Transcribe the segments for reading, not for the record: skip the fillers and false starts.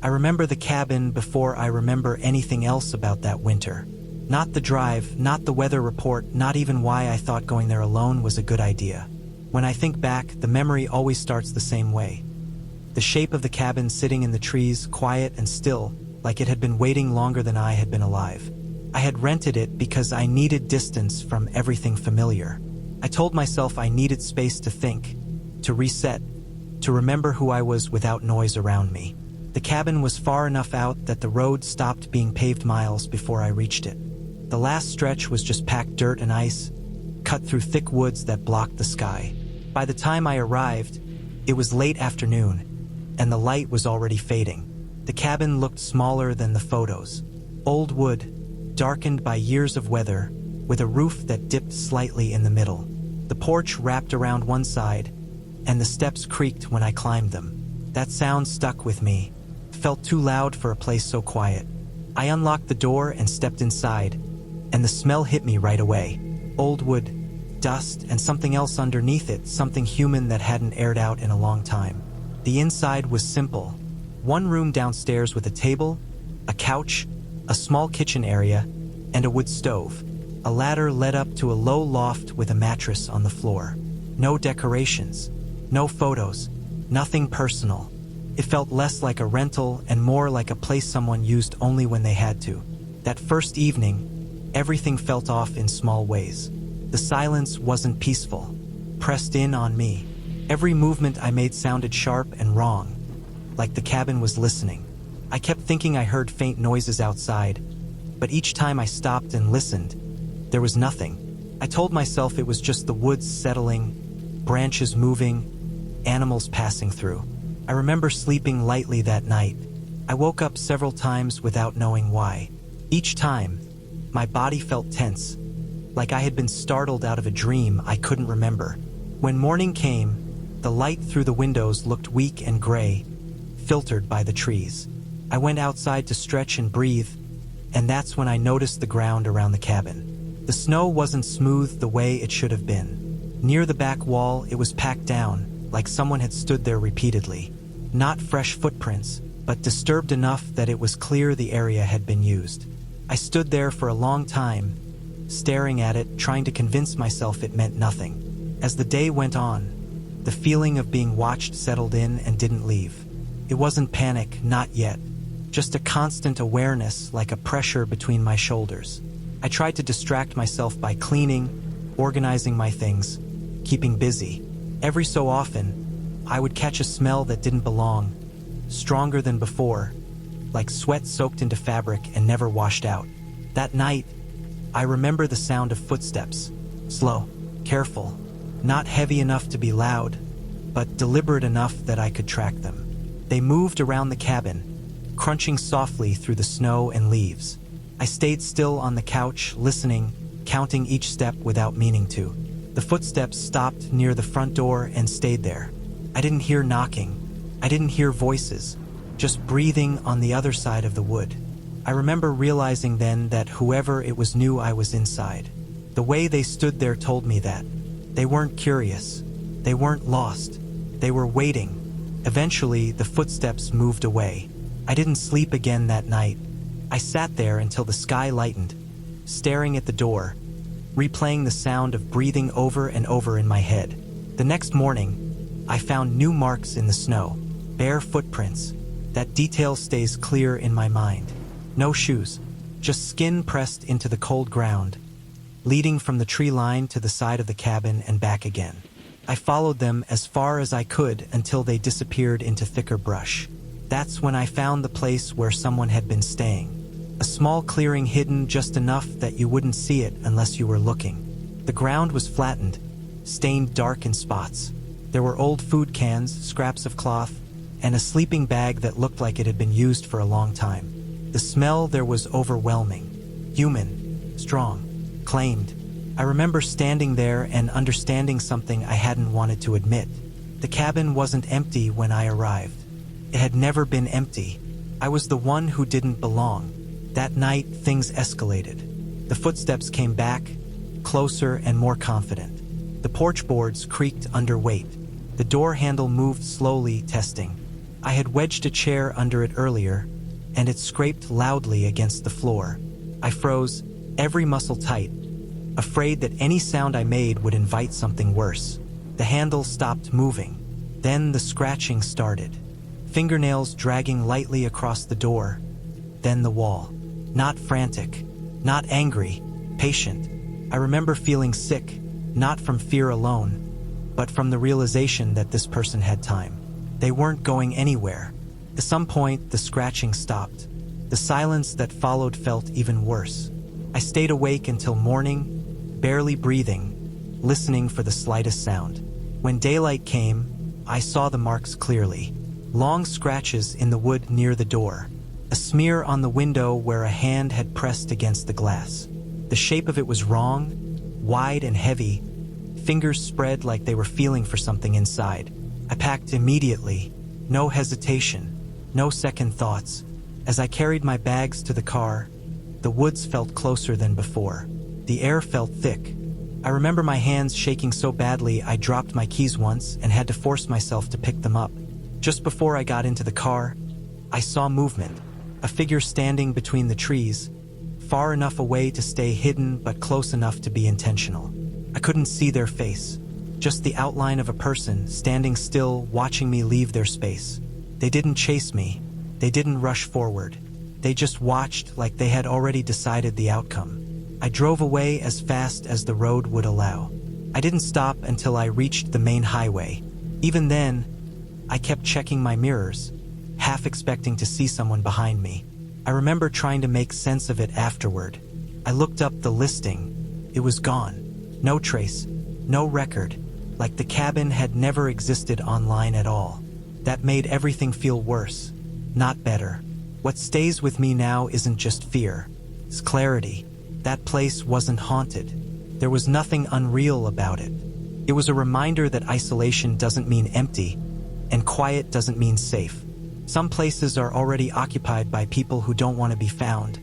I remember the cabin before I remember anything else about that winter. Not the drive, not the weather report, not even why I thought going there alone was a good idea. When I think back, the memory always starts the same way. The shape of the cabin sitting in the trees, quiet and still, like it had been waiting longer than I had been alive. I had rented it because I needed distance from everything familiar. I told myself I needed space to think, to reset, to remember who I was without noise around me. The cabin was far enough out that the road stopped being paved miles before I reached it. The last stretch was just packed dirt and ice, cut through thick woods that blocked the sky. By the time I arrived, it was late afternoon, and the light was already fading. The cabin looked smaller than the photos. Old wood, darkened by years of weather, with a roof that dipped slightly in the middle. The porch wrapped around one side, and the steps creaked when I climbed them. That sound stuck with me. It felt too loud for a place so quiet. I unlocked the door and stepped inside, and the smell hit me right away. Old wood, dust, and something else underneath it, something human that hadn't aired out in a long time. The inside was simple. One room downstairs with a table, a couch, a small kitchen area, and a wood stove. A ladder led up to a low loft with a mattress on the floor. No decorations, no photos, nothing personal. It felt less like a rental and more like a place someone used only when they had to. That first evening, everything felt off in small ways. The silence wasn't peaceful, pressed in on me. Every movement I made sounded sharp and wrong, like the cabin was listening. I kept thinking I heard faint noises outside, but each time I stopped and listened, there was nothing. I told myself it was just the woods settling, branches moving, animals passing through. I remember sleeping lightly that night. I woke up several times without knowing why. Each time, my body felt tense, like I had been startled out of a dream I couldn't remember. When morning came, the light through the windows looked weak and gray, filtered by the trees. I went outside to stretch and breathe, and that's when I noticed the ground around the cabin. The snow wasn't smooth the way it should have been. Near the back wall, it was packed down, like someone had stood there repeatedly. Not fresh footprints, but disturbed enough that it was clear the area had been used. I stood there for a long time, staring at it, trying to convince myself it meant nothing. As the day went on, the feeling of being watched settled in and didn't leave. It wasn't panic, not yet. Just a constant awareness, like a pressure between my shoulders. I tried to distract myself by cleaning, organizing my things, keeping busy. Every so often, I would catch a smell that didn't belong, stronger than before, like sweat soaked into fabric and never washed out. That night, I remember the sound of footsteps. Slow, careful, not heavy enough to be loud, but deliberate enough that I could track them. They moved around the cabin, crunching softly through the snow and leaves. I stayed still on the couch, listening, counting each step without meaning to. The footsteps stopped near the front door and stayed there. I didn't hear knocking. I didn't hear voices, just breathing on the other side of the wood. I remember realizing then that whoever it was knew I was inside. The way they stood there told me that. They weren't curious. They weren't lost. They were waiting. Eventually, the footsteps moved away. I didn't sleep again that night. I sat there until the sky lightened, staring at the door, replaying the sound of breathing over and over in my head. The next morning, I found new marks in the snow, bare footprints. That detail stays clear in my mind. No shoes, just skin pressed into the cold ground, leading from the tree line to the side of the cabin and back again. I followed them as far as I could until they disappeared into thicker brush. That's when I found the place where someone had been staying. A small clearing hidden just enough that you wouldn't see it unless you were looking. The ground was flattened, stained dark in spots. There were old food cans, scraps of cloth, and a sleeping bag that looked like it had been used for a long time. The smell there was overwhelming. Human, strong, claimed. I remember standing there and understanding something I hadn't wanted to admit. The cabin wasn't empty when I arrived. It had never been empty. I was the one who didn't belong. That night, things escalated. The footsteps came back, closer and more confident. The porch boards creaked under weight. The door handle moved slowly, testing. I had wedged a chair under it earlier, and it scraped loudly against the floor. I froze, every muscle tight, afraid that any sound I made would invite something worse. The handle stopped moving. Then the scratching started. Fingernails dragging lightly across the door, then the wall. Not frantic, not angry, patient. I remember feeling sick, not from fear alone, but from the realization that this person had time. They weren't going anywhere. At some point, the scratching stopped. The silence that followed felt even worse. I stayed awake until morning, barely breathing, listening for the slightest sound. When daylight came, I saw the marks clearly. Long scratches in the wood near the door. A smear on the window where a hand had pressed against the glass. The shape of it was wrong, wide and heavy. Fingers spread like they were feeling for something inside. I packed immediately. No hesitation, no second thoughts. As I carried my bags to the car, the woods felt closer than before. The air felt thick. I remember my hands shaking so badly I dropped my keys once and had to force myself to pick them up. Just before I got into the car, I saw movement. A figure standing between the trees, far enough away to stay hidden but close enough to be intentional. I couldn't see their face, just the outline of a person standing still, watching me leave their space. They didn't chase me. They didn't rush forward. They just watched like they had already decided the outcome. I drove away as fast as the road would allow. I didn't stop until I reached the main highway. Even then, I kept checking my mirrors, half expecting to see someone behind me. I remember trying to make sense of it afterward. I looked up the listing. It was gone. No trace, no record, like the cabin had never existed online at all. That made everything feel worse, not better. What stays with me now isn't just fear, it's clarity. That place wasn't haunted. There was nothing unreal about it. It was a reminder that isolation doesn't mean empty, and quiet doesn't mean safe. Some places are already occupied by people who don't want to be found,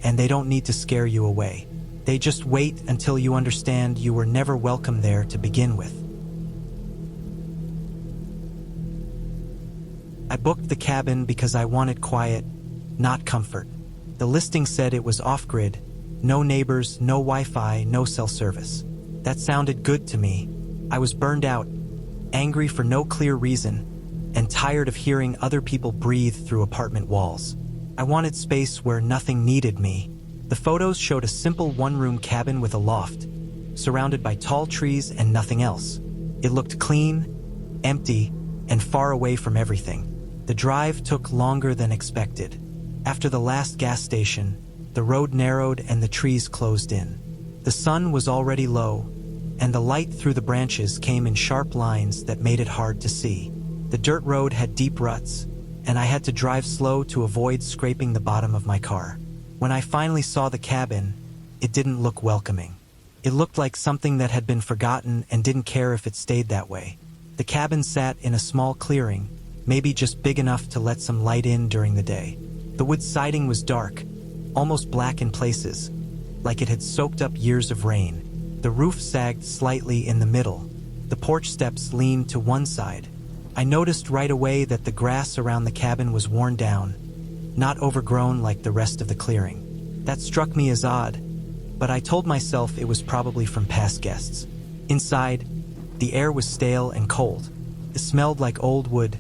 and they don't need to scare you away. They just wait until you understand you were never welcome there to begin with. I booked the cabin because I wanted quiet, not comfort. The listing said it was off-grid, no neighbors, no Wi-Fi, no cell service. That sounded good to me. I was burned out, angry for no clear reason, and tired of hearing other people breathe through apartment walls. I wanted space where nothing needed me. The photos showed a simple one-room cabin with a loft, surrounded by tall trees and nothing else. It looked clean, empty, and far away from everything. The drive took longer than expected. After the last gas station, the road narrowed and the trees closed in. The sun was already low, and the light through the branches came in sharp lines that made it hard to see. The dirt road had deep ruts, and I had to drive slow to avoid scraping the bottom of my car. When I finally saw the cabin, it didn't look welcoming. It looked like something that had been forgotten and didn't care if it stayed that way. The cabin sat in a small clearing, maybe just big enough to let some light in during the day. The wood siding was dark, almost black in places, like it had soaked up years of rain. The roof sagged slightly in the middle. The porch steps leaned to one side. I noticed right away that the grass around the cabin was worn down, not overgrown like the rest of the clearing. That struck me as odd, but I told myself it was probably from past guests. Inside, the air was stale and cold. It smelled like old wood,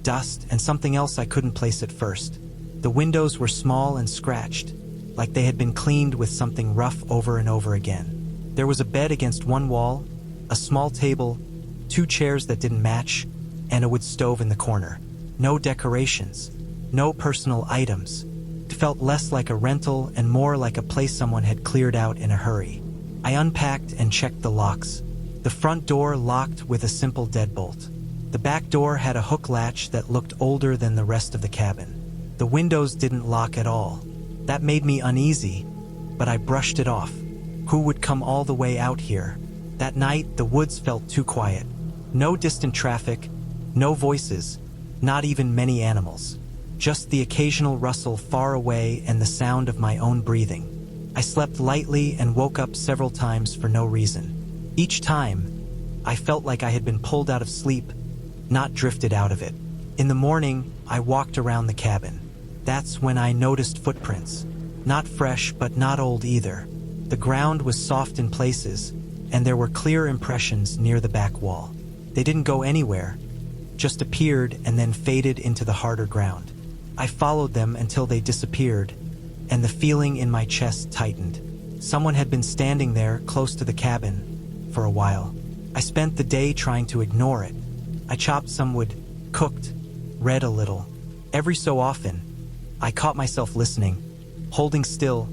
dust, and something else I couldn't place at first. The windows were small and scratched, like they had been cleaned with something rough over and over again. There was a bed against one wall, a small table, 2 chairs that didn't match, and a wood stove in the corner. No decorations, no personal items. It felt less like a rental and more like a place someone had cleared out in a hurry. I unpacked and checked the locks. The front door locked with a simple deadbolt. The back door had a hook latch that looked older than the rest of the cabin. The windows didn't lock at all. That made me uneasy, but I brushed it off. Who would come all the way out here? That night, the woods felt too quiet. No distant traffic, no voices, not even many animals. Just the occasional rustle far away and the sound of my own breathing. I slept lightly and woke up several times for no reason. Each time, I felt like I had been pulled out of sleep, not drifted out of it. In the morning, I walked around the cabin. That's when I noticed footprints. Not fresh, but not old either. The ground was soft in places, and there were clear impressions near the back wall. They didn't go anywhere, just appeared and then faded into the harder ground. I followed them until they disappeared, and the feeling in my chest tightened. Someone had been standing there close to the cabin for a while. I spent the day trying to ignore it. I chopped some wood, cooked, read a little. Every so often, I caught myself listening, holding still,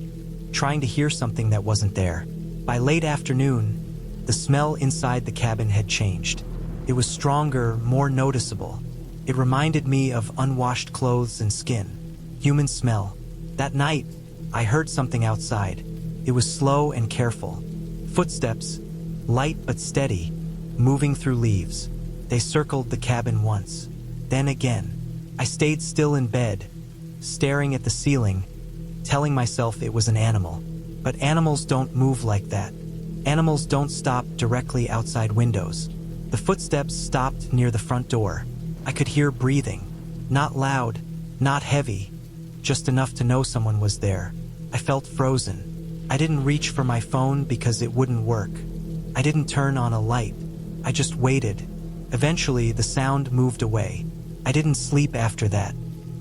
trying to hear something that wasn't there. By late afternoon, the smell inside the cabin had changed. It was stronger, more noticeable. It reminded me of unwashed clothes and skin. Human smell. That night, I heard something outside. It was slow and careful. Footsteps, light but steady, moving through leaves. They circled the cabin once, then again. I stayed still in bed, staring at the ceiling, telling myself it was an animal. But animals don't move like that. Animals don't stop directly outside windows. The footsteps stopped near the front door. I could hear breathing. Not loud, not heavy, just enough to know someone was there. I felt frozen. I didn't reach for my phone because it wouldn't work. I didn't turn on a light. I just waited. Eventually, the sound moved away. I didn't sleep after that.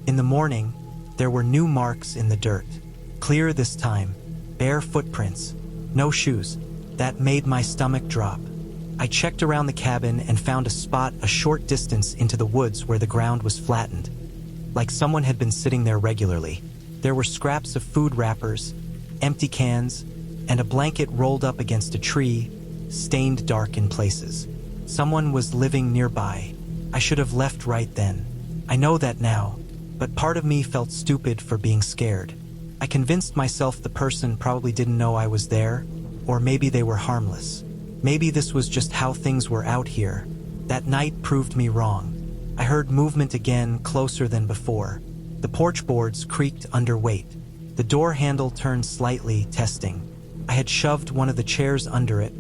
In the morning, there were new marks in the dirt. Clear this time. Bare footprints. No shoes. That made my stomach drop. I checked around the cabin and found a spot a short distance into the woods where the ground was flattened, like someone had been sitting there regularly. There were scraps of food wrappers, empty cans, and a blanket rolled up against a tree, stained dark in places. Someone was living nearby. I should have left right then. I know that now, but part of me felt stupid for being scared. I convinced myself the person probably didn't know I was there, or maybe they were harmless. Maybe this was just how things were out here. That night proved me wrong. I heard movement again, closer than before. The porch boards creaked under weight. The door handle turned slightly, testing. I had shoved one of the chairs under it,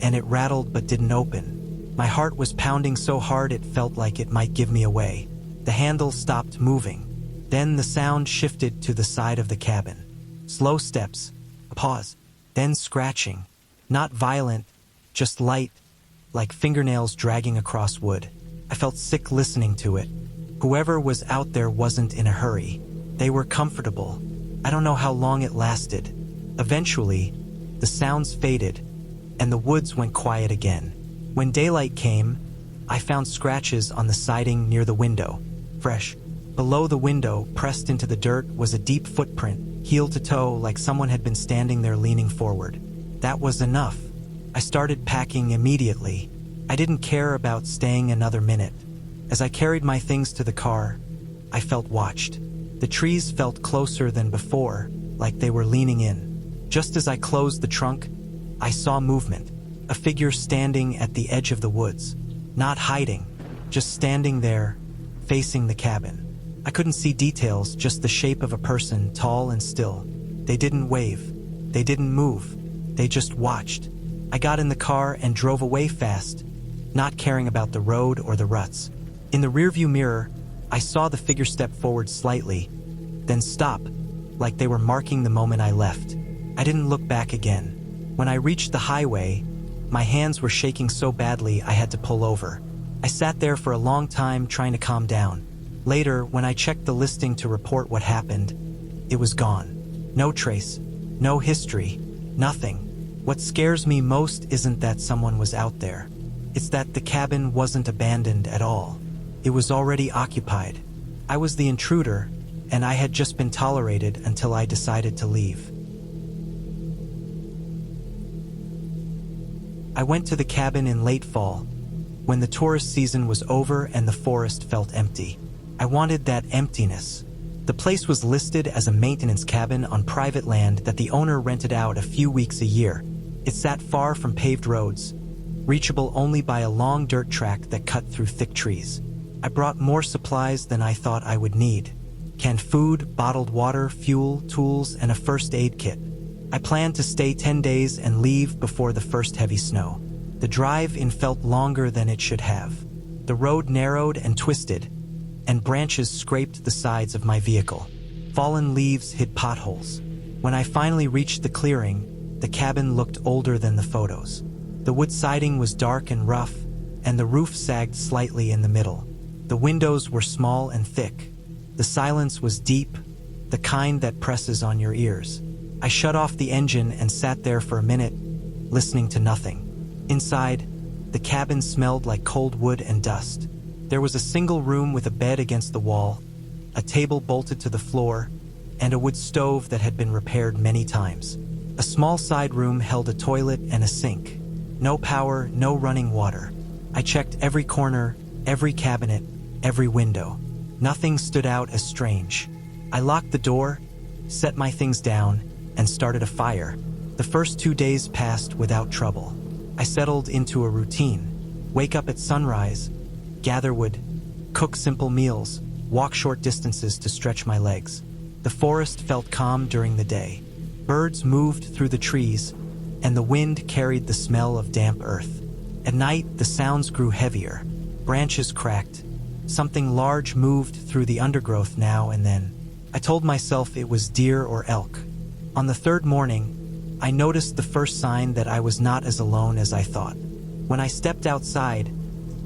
and it rattled but didn't open. My heart was pounding so hard it felt like it might give me away. The handle stopped moving. Then the sound shifted to the side of the cabin. Slow steps, a pause, then scratching. Not violent, just light, like fingernails dragging across wood. I felt sick listening to it. Whoever was out there wasn't in a hurry. They were comfortable. I don't know how long it lasted. Eventually, the sounds faded, and the woods went quiet again. When daylight came, I found scratches on the siding near the window. Fresh. Below the window, pressed into the dirt, was a deep footprint, heel to toe, like someone had been standing there leaning forward. That was enough. I started packing immediately. I didn't care about staying another minute. As I carried my things to the car, I felt watched. The trees felt closer than before, like they were leaning in. Just as I closed the trunk, I saw movement. A figure standing at the edge of the woods. Not hiding, just standing there, facing the cabin. I couldn't see details, just the shape of a person, tall and still. They didn't wave. They didn't move. They just watched. I got in the car and drove away fast, not caring about the road or the ruts. In the rearview mirror, I saw the figure step forward slightly, then stop, like they were marking the moment I left. I didn't look back again. When I reached the highway, my hands were shaking so badly I had to pull over. I sat there for a long time trying to calm down. Later, when I checked the listing to report what happened, it was gone. No trace, no history, nothing. What scares me most isn't that someone was out there. It's that the cabin wasn't abandoned at all. It was already occupied. I was the intruder, and I had just been tolerated until I decided to leave. I went to the cabin in late fall, when the tourist season was over and the forest felt empty. I wanted that emptiness. The place was listed as a maintenance cabin on private land that the owner rented out a few weeks a year. It sat far from paved roads, reachable only by a long dirt track that cut through thick trees. I brought more supplies than I thought I would need. Canned food, bottled water, fuel, tools, and a first aid kit. I planned to stay 10 days and leave before the first heavy snow. The drive in felt longer than it should have. The road narrowed and twisted, and branches scraped the sides of my vehicle. Fallen leaves hid potholes. When I finally reached the clearing, the cabin looked older than the photos. The wood siding was dark and rough, and the roof sagged slightly in the middle. The windows were small and thick. The silence was deep, the kind that presses on your ears. I shut off the engine and sat there for a minute, listening to nothing. Inside, the cabin smelled like cold wood and dust. There was a single room with a bed against the wall, a table bolted to the floor, and a wood stove that had been repaired many times. A small side room held a toilet and a sink. No power, no running water. I checked every corner, every cabinet, every window. Nothing stood out as strange. I locked the door, set my things down, and started a fire. The first 2 days passed without trouble. I settled into a routine. Wake up at sunrise, gather wood, cook simple meals, walk short distances to stretch my legs. The forest felt calm during the day. Birds moved through the trees, and the wind carried the smell of damp earth. At night, the sounds grew heavier. Branches cracked. Something large moved through the undergrowth now and then. I told myself it was deer or elk. On the third morning, I noticed the first sign that I was not as alone as I thought. When I stepped outside,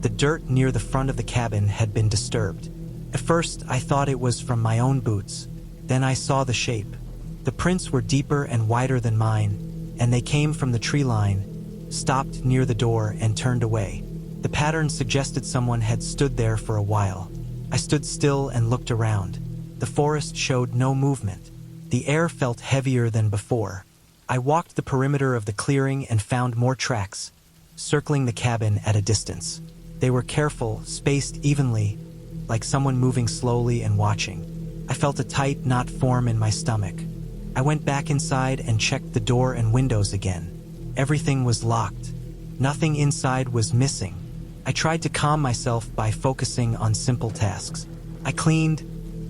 the dirt near the front of the cabin had been disturbed. At first, I thought it was from my own boots. Then I saw the shape. The prints were deeper and wider than mine, and they came from the tree line, stopped near the door, and turned away. The pattern suggested someone had stood there for a while. I stood still and looked around. The forest showed no movement. The air felt heavier than before. I walked the perimeter of the clearing and found more tracks, circling the cabin at a distance. They were careful, spaced evenly, like someone moving slowly and watching. I felt a tight knot form in my stomach. I went back inside and checked the door and windows again. Everything was locked. Nothing inside was missing. I tried to calm myself by focusing on simple tasks. I cleaned,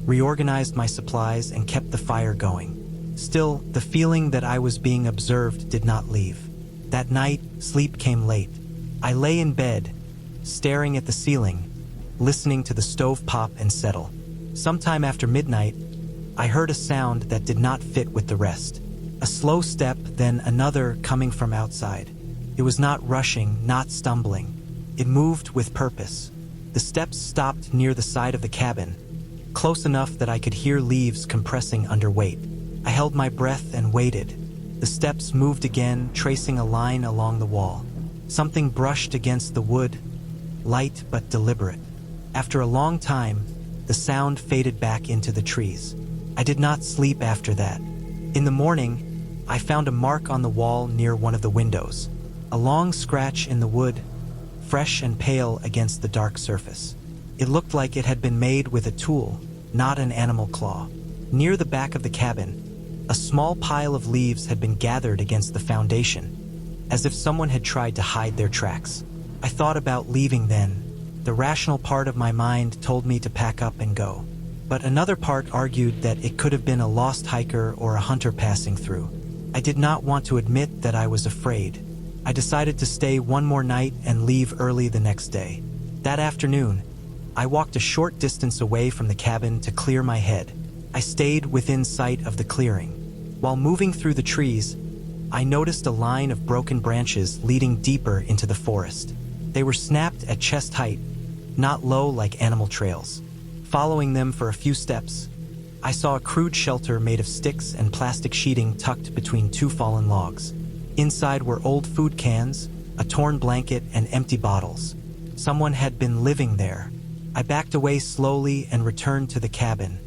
reorganized my supplies, and kept the fire going. Still, the feeling that I was being observed did not leave. That night, sleep came late. I lay in bed, staring at the ceiling, listening to the stove pop and settle. Sometime after midnight, I heard a sound that did not fit with the rest. A slow step, then another coming from outside. It was not rushing, not stumbling. It moved with purpose. The steps stopped near the side of the cabin, close enough that I could hear leaves compressing under weight. I held my breath and waited. The steps moved again, tracing a line along the wall. Something brushed against the wood, light but deliberate. After a long time, the sound faded back into the trees. I did not sleep after that. In the morning, I found a mark on the wall near one of the windows. A long scratch in the wood, fresh and pale against the dark surface. It looked like it had been made with a tool, not an animal claw. Near the back of the cabin, a small pile of leaves had been gathered against the foundation, as if someone had tried to hide their tracks. I thought about leaving then. The rational part of my mind told me to pack up and go. But another part argued that it could have been a lost hiker or a hunter passing through. I did not want to admit that I was afraid. I decided to stay one more night and leave early the next day. That afternoon, I walked a short distance away from the cabin to clear my head. I stayed within sight of the clearing. While moving through the trees, I noticed a line of broken branches leading deeper into the forest. They were snapped at chest height, not low like animal trails. Following them for a few steps, I saw a crude shelter made of sticks and plastic sheeting tucked between two fallen logs. Inside were old food cans, a torn blanket, and empty bottles. Someone had been living there. I backed away slowly and returned to the cabin,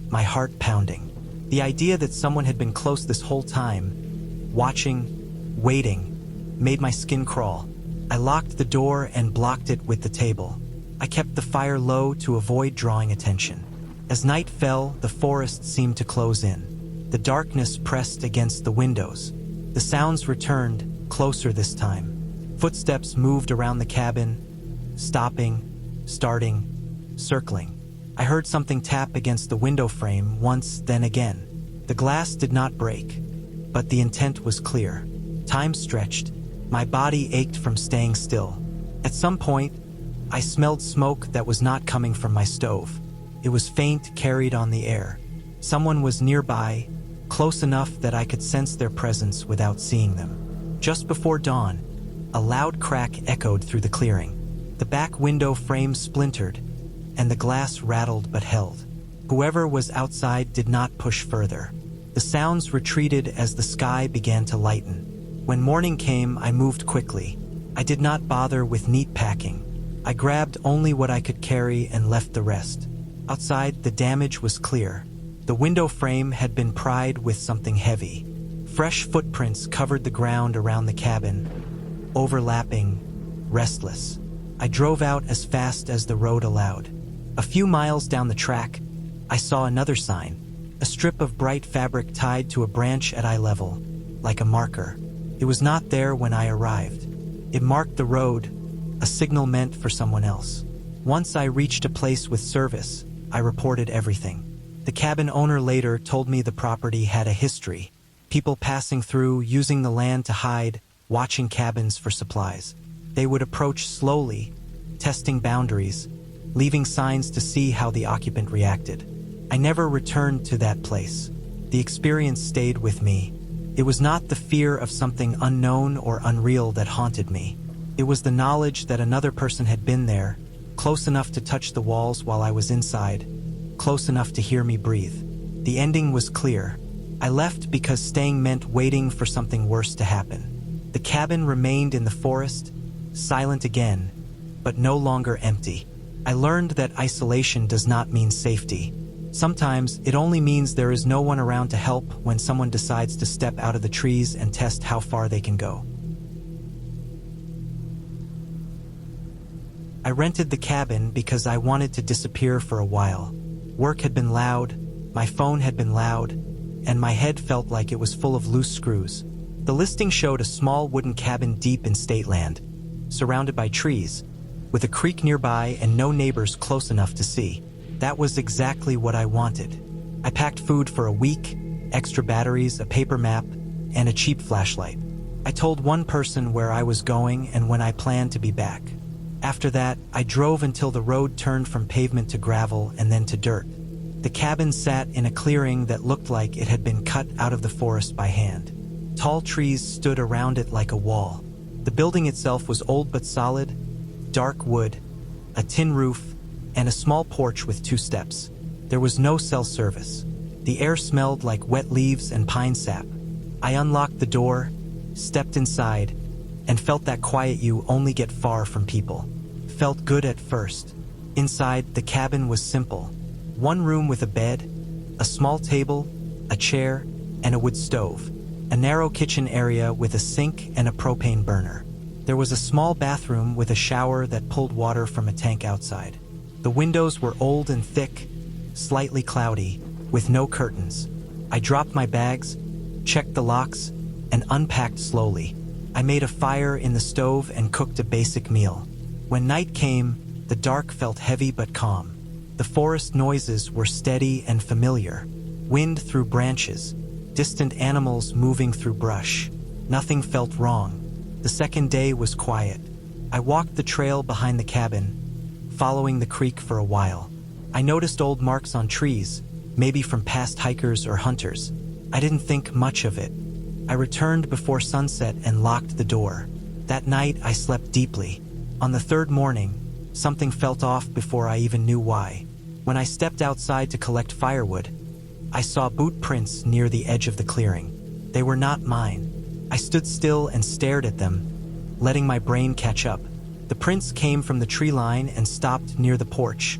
my heart pounding. The idea that someone had been close this whole time, watching, waiting, made my skin crawl. I locked the door and blocked it with the table. I kept the fire low to avoid drawing attention. As night fell, the forest seemed to close in. The darkness pressed against the windows. The sounds returned, closer this time. Footsteps moved around the cabin, stopping, starting, circling. I heard something tap against the window frame once, then again. The glass did not break, but the intent was clear. Time stretched. My body ached from staying still. At some point, I smelled smoke that was not coming from my stove. It was faint, carried on the air. Someone was nearby, close enough that I could sense their presence without seeing them. Just before dawn, a loud crack echoed through the clearing. The back window frame splintered, and the glass rattled but held. Whoever was outside did not push further. The sounds retreated as the sky began to lighten. When morning came, I moved quickly. I did not bother with neat packing. I grabbed only what I could carry and left the rest. Outside, the damage was clear. The window frame had been pried with something heavy. Fresh footprints covered the ground around the cabin, overlapping, restless. I drove out as fast as the road allowed. A few miles down the track, I saw another sign, a strip of bright fabric tied to a branch at eye level, like a marker. It was not there when I arrived. It marked the road, a signal meant for someone else. Once I reached a place with service, I reported everything. The cabin owner later told me the property had a history. People passing through, using the land to hide, watching cabins for supplies. They would approach slowly, testing boundaries, leaving signs to see how the occupant reacted. I never returned to that place. The experience stayed with me. It was not the fear of something unknown or unreal that haunted me. It was the knowledge that another person had been there, close enough to touch the walls while I was inside, close enough to hear me breathe. The ending was clear. I left because staying meant waiting for something worse to happen. The cabin remained in the forest, silent again, but no longer empty. I learned that isolation does not mean safety. Sometimes it only means there is no one around to help when someone decides to step out of the trees and test how far they can go. I rented the cabin because I wanted to disappear for a while. Work had been loud, my phone had been loud, and my head felt like it was full of loose screws. The listing showed a small wooden cabin deep in state land, surrounded by trees, with a creek nearby and no neighbors close enough to see. That was exactly what I wanted. I packed food for a week, extra batteries, a paper map, and a cheap flashlight. I told one person where I was going and when I planned to be back. After that, I drove until the road turned from pavement to gravel and then to dirt. The cabin sat in a clearing that looked like it had been cut out of the forest by hand. Tall trees stood around it like a wall. The building itself was old but solid, dark wood, a tin roof, and a small porch with 2 steps. There was no cell service. The air smelled like wet leaves and pine sap. I unlocked the door, stepped inside, and felt that quiet you only get far from people. Felt good at first. Inside, the cabin was simple. One room with a bed, a small table, a chair, and a wood stove. A narrow kitchen area with a sink and a propane burner. There was a small bathroom with a shower that pulled water from a tank outside. The windows were old and thick, slightly cloudy, with no curtains. I dropped my bags, checked the locks, and unpacked slowly. I made a fire in the stove and cooked a basic meal. When night came, the dark felt heavy but calm. The forest noises were steady and familiar. Wind through branches, distant animals moving through brush. Nothing felt wrong. The second day was quiet. I walked the trail behind the cabin, following the creek for a while. I noticed old marks on trees, maybe from past hikers or hunters. I didn't think much of it. I returned before sunset and locked the door. That night, I slept deeply. On the third morning, something felt off before I even knew why. When I stepped outside to collect firewood, I saw boot prints near the edge of the clearing. They were not mine. I stood still and stared at them, letting my brain catch up. The prints came from the tree line and stopped near the porch,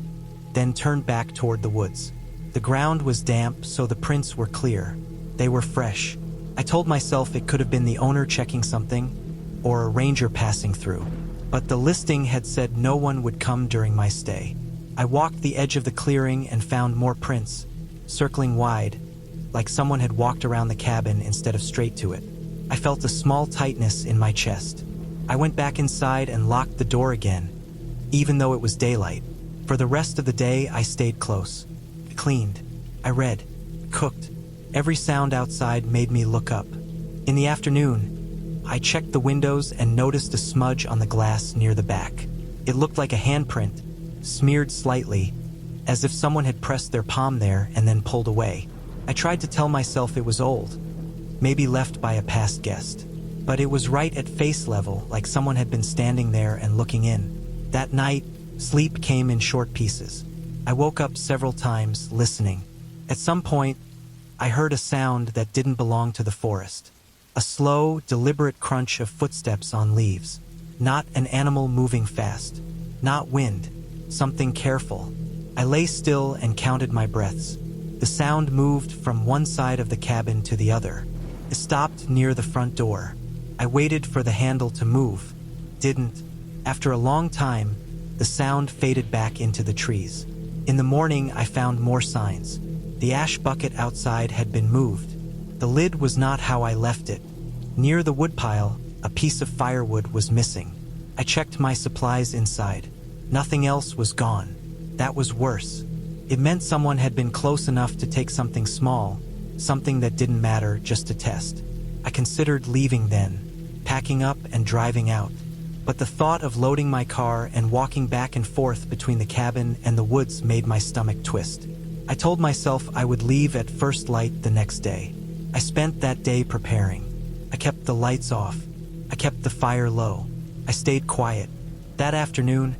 then turned back toward the woods. The ground was damp, so the prints were clear. They were fresh. I told myself it could have been the owner checking something, or a ranger passing through. But the listing had said no one would come during my stay. I walked the edge of the clearing and found more prints, circling wide, like someone had walked around the cabin instead of straight to it. I felt a small tightness in my chest. I went back inside and locked the door again, even though it was daylight. For the rest of the day, I stayed close. I cleaned. I read. Cooked. Every sound outside made me look up. In the afternoon, I checked the windows and noticed a smudge on the glass near the back. It looked like a handprint, smeared slightly, as if someone had pressed their palm there and then pulled away. I tried to tell myself it was old, maybe left by a past guest. But it was right at face level, like someone had been standing there and looking in. That night, sleep came in short pieces. I woke up several times, listening. At some point, I heard a sound that didn't belong to the forest. A slow, deliberate crunch of footsteps on leaves. Not an animal moving fast. Not wind. Something careful. I lay still and counted my breaths. The sound moved from one side of the cabin to the other. It stopped near the front door. I waited for the handle to move. Didn't. After a long time, the sound faded back into the trees. In the morning, I found more signs. The ash bucket outside had been moved. The lid was not how I left it. Near the woodpile, a piece of firewood was missing. I checked my supplies inside. Nothing else was gone. That was worse. It meant someone had been close enough to take something small, something that didn't matter, just to test. I considered leaving then, packing up and driving out. But the thought of loading my car and walking back and forth between the cabin and the woods made my stomach twist. I told myself I would leave at first light the next day. I spent that day preparing. I kept the lights off. I kept the fire low. I stayed quiet. That afternoon,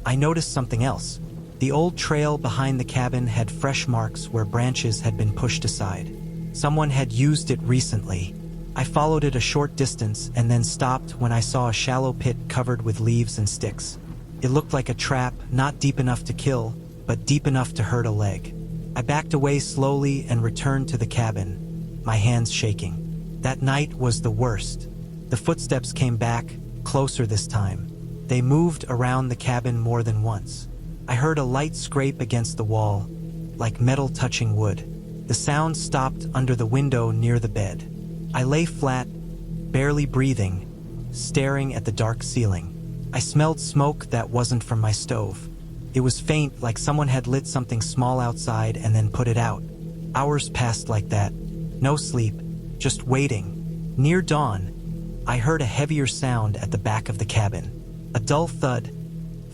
I noticed something else. The old trail behind the cabin had fresh marks where branches had been pushed aside. Someone had used it recently. I followed it a short distance and then stopped when I saw a shallow pit covered with leaves and sticks. It looked like a trap, not deep enough to kill, but deep enough to hurt a leg. I backed away slowly and returned to the cabin, my hands shaking. That night was the worst. The footsteps came back, closer this time. They moved around the cabin more than once. I heard a light scrape against the wall, like metal touching wood. The sound stopped under the window near the bed. I lay flat, barely breathing, staring at the dark ceiling. I smelled smoke that wasn't from my stove. It was faint, like someone had lit something small outside and then put it out. Hours passed like that. No sleep, just waiting. Near dawn, I heard a heavier sound at the back of the cabin. A dull thud,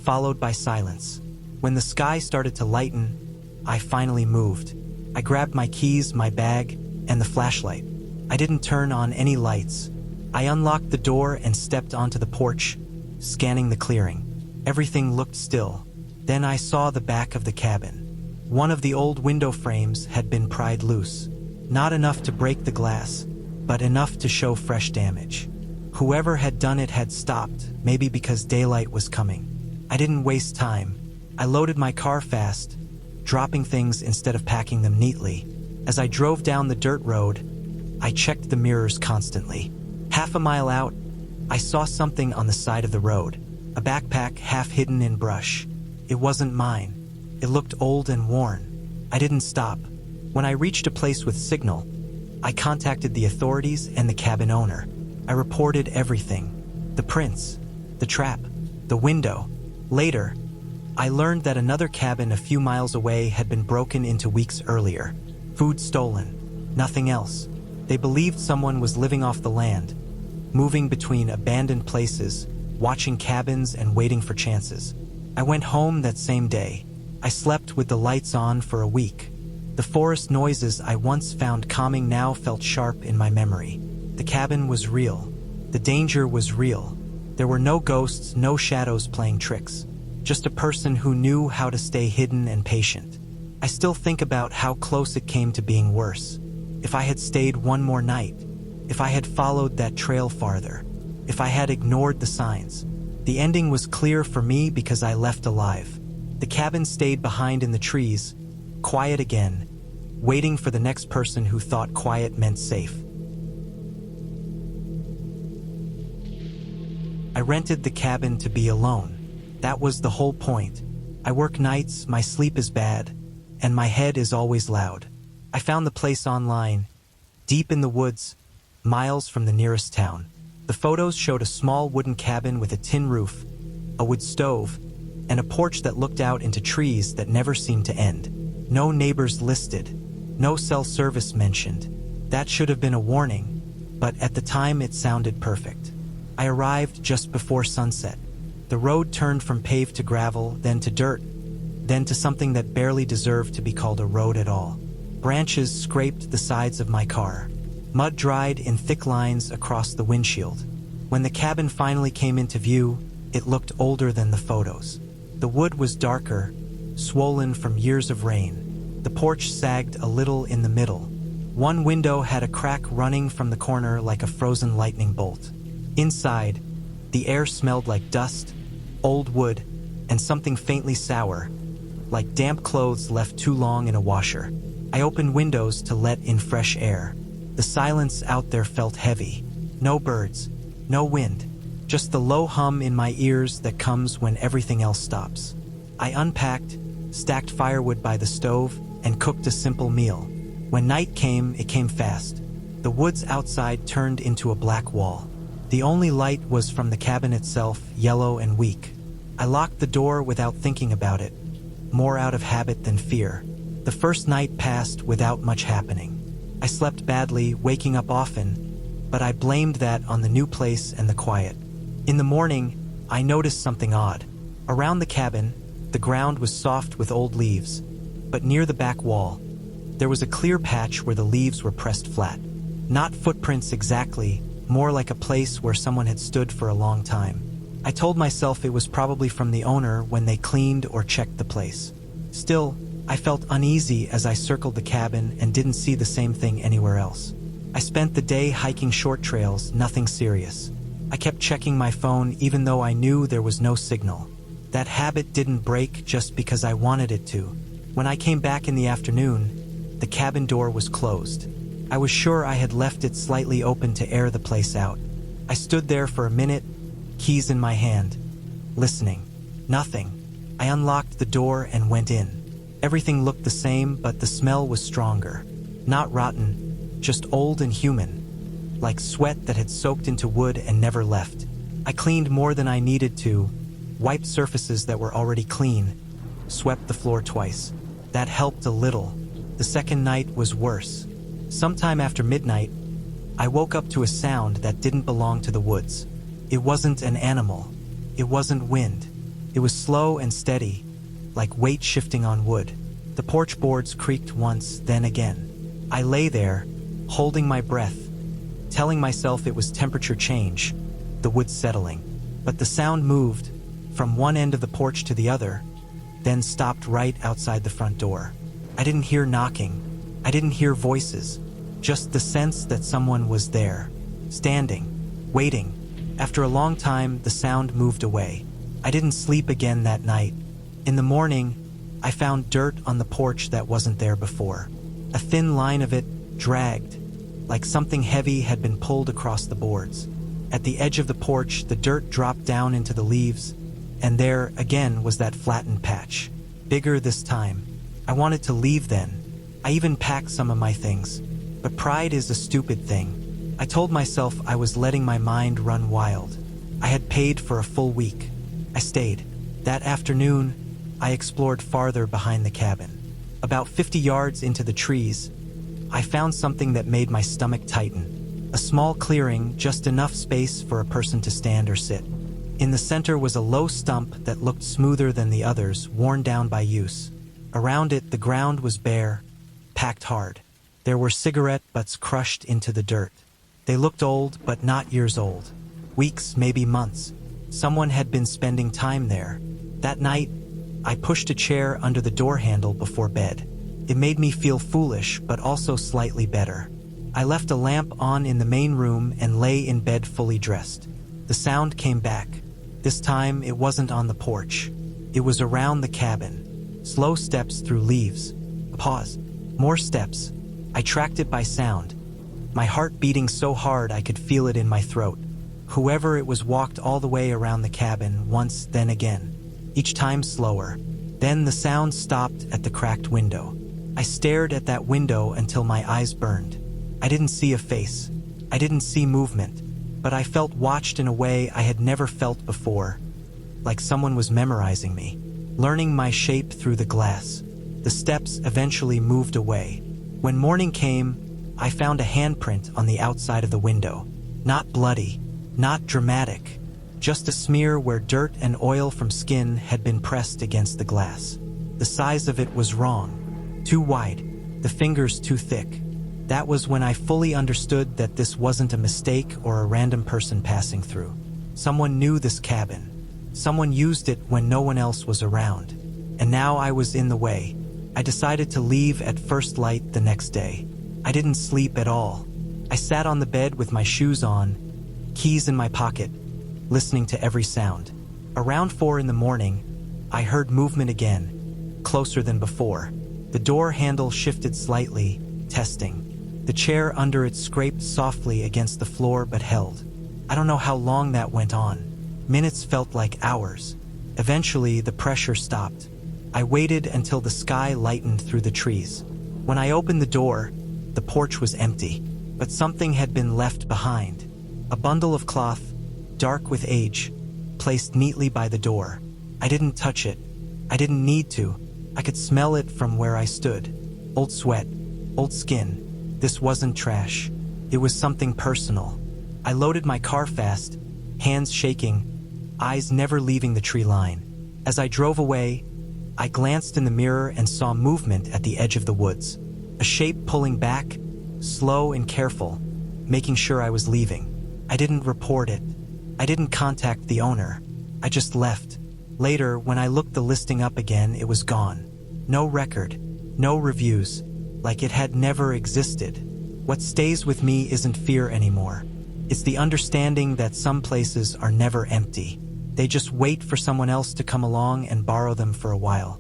followed by silence. When the sky started to lighten, I finally moved. I grabbed my keys, my bag, and the flashlight. I didn't turn on any lights. I unlocked the door and stepped onto the porch, scanning the clearing. Everything looked still. Then I saw the back of the cabin. One of the old window frames had been pried loose. Not enough to break the glass, but enough to show fresh damage. Whoever had done it had stopped, maybe because daylight was coming. I didn't waste time. I loaded my car fast, dropping things instead of packing them neatly. As I drove down the dirt road, I checked the mirrors constantly. Half a mile out, I saw something on the side of the road. A backpack half hidden in brush. It wasn't mine. It looked old and worn. I didn't stop. When I reached a place with signal, I contacted the authorities and the cabin owner. I reported everything. The prints, the trap, the window. Later, I learned that another cabin a few miles away had been broken into weeks earlier. Food stolen. Nothing else. They believed someone was living off the land, moving between abandoned places, watching cabins and waiting for chances. I went home that same day. I slept with the lights on for a week. The forest noises I once found calming now felt sharp in my memory. The cabin was real. The danger was real. There were no ghosts, no shadows playing tricks. Just a person who knew how to stay hidden and patient. I still think about how close it came to being worse. If I had stayed one more night, if I had followed that trail farther, if I had ignored the signs. The ending was clear for me because I left alive. The cabin stayed behind in the trees, quiet again, waiting for the next person who thought quiet meant safe. I rented the cabin to be alone. That was the whole point. I work nights, my sleep is bad, and my head is always loud. I found the place online, deep in the woods, miles from the nearest town. The photos showed a small wooden cabin with a tin roof, a wood stove, and a porch that looked out into trees that never seemed to end. No neighbors listed, no cell service mentioned. That should have been a warning, but at the time it sounded perfect. I arrived just before sunset. The road turned from paved to gravel, then to dirt, then to something that barely deserved to be called a road at all. Branches scraped the sides of my car. Mud dried in thick lines across the windshield. When the cabin finally came into view, it looked older than the photos. The wood was darker, swollen from years of rain. The porch sagged a little in the middle. One window had a crack running from the corner like a frozen lightning bolt. Inside, the air smelled like dust, old wood, and something faintly sour, like damp clothes left too long in a washer. I opened windows to let in fresh air. The silence out there felt heavy. No birds, no wind, just the low hum in my ears that comes when everything else stops. I unpacked, stacked firewood by the stove, and cooked a simple meal. When night came, it came fast. The woods outside turned into a black wall. The only light was from the cabin itself, yellow and weak. I locked the door without thinking about it, more out of habit than fear. The first night passed without much happening. I slept badly, waking up often, but I blamed that on the new place and the quiet. In the morning, I noticed something odd. Around the cabin, the ground was soft with old leaves, but near the back wall, there was a clear patch where the leaves were pressed flat. Not footprints exactly, more like a place where someone had stood for a long time. I told myself it was probably from the owner when they cleaned or checked the place. Still, I felt uneasy as I circled the cabin and didn't see the same thing anywhere else. I spent the day hiking short trails, nothing serious. I kept checking my phone even though I knew there was no signal. That habit didn't break just because I wanted it to. When I came back in the afternoon, the cabin door was closed. I was sure I had left it slightly open to air the place out. I stood there for a minute, keys in my hand, listening. Nothing. I unlocked the door and went in. Everything looked the same, but the smell was stronger. Not rotten, just old and human, like sweat that had soaked into wood and never left. I cleaned more than I needed to, wiped surfaces that were already clean, swept the floor twice. That helped a little. The second night was worse. Sometime after midnight, I woke up to a sound that didn't belong to the woods. It wasn't an animal. It wasn't wind. It was slow and steady, like weight shifting on wood. The porch boards creaked once, then again. I lay there, holding my breath, telling myself it was temperature change, the wood settling. But the sound moved from one end of the porch to the other, then stopped right outside the front door. I didn't hear knocking. I didn't hear voices, just the sense that someone was there, standing, waiting. After a long time, the sound moved away. I didn't sleep again that night. In the morning, I found dirt on the porch that wasn't there before. A thin line of it dragged, like something heavy had been pulled across the boards. At the edge of the porch, the dirt dropped down into the leaves, and there, again, was that flattened patch. Bigger this time. I wanted to leave then. I even packed some of my things. But pride is a stupid thing. I told myself I was letting my mind run wild. I had paid for a full week. I stayed. That afternoon, I explored farther behind the cabin. About 50 yards into the trees, I found something that made my stomach tighten. A small clearing, just enough space for a person to stand or sit. In the center was a low stump that looked smoother than the others, worn down by use. Around it, the ground was bare, packed hard. There were cigarette butts crushed into the dirt. They looked old, but not years old. Weeks, maybe months. Someone had been spending time there. That night, I pushed a chair under the door handle before bed. It made me feel foolish, but also slightly better. I left a lamp on in the main room and lay in bed fully dressed. The sound came back. This time, it wasn't on the porch. It was around the cabin. Slow steps through leaves. A pause. More steps. I tracked it by sound. My heart beating so hard I could feel it in my throat. Whoever it was walked all the way around the cabin, once, then again. Each time slower. Then the sound stopped at the cracked window. I stared at that window until my eyes burned. I didn't see a face. I didn't see movement. But I felt watched in a way I had never felt before. Like someone was memorizing me. Learning my shape through the glass. The steps eventually moved away. When morning came, I found a handprint on the outside of the window. Not bloody, not dramatic, just a smear where dirt and oil from skin had been pressed against the glass. The size of it was wrong. Too wide. The fingers too thick. That was when I fully understood that this wasn't a mistake or a random person passing through. Someone knew this cabin. Someone used it when no one else was around. And now I was in the way. I decided to leave at first light the next day. I didn't sleep at all. I sat on the bed with my shoes on, keys in my pocket, listening to every sound. Around 4 in the morning, I heard movement again, closer than before. The door handle shifted slightly, testing. The chair under it scraped softly against the floor but held. I don't know how long that went on. Minutes felt like hours. Eventually, the pressure stopped. I waited until the sky lightened through the trees. When I opened the door, the porch was empty, but something had been left behind. A bundle of cloth, dark with age, placed neatly by the door. I didn't touch it. I didn't need to. I could smell it from where I stood. Old sweat, old skin. This wasn't trash. It was something personal. I loaded my car fast, hands shaking, eyes never leaving the tree line. As I drove away, I glanced in the mirror and saw movement at the edge of the woods. A shape pulling back, slow and careful, making sure I was leaving. I didn't report it. I didn't contact the owner. I just left. Later, when I looked the listing up again, it was gone. No record, no reviews, like it had never existed. What stays with me isn't fear anymore. It's the understanding that some places are never empty. They just wait for someone else to come along and borrow them for a while.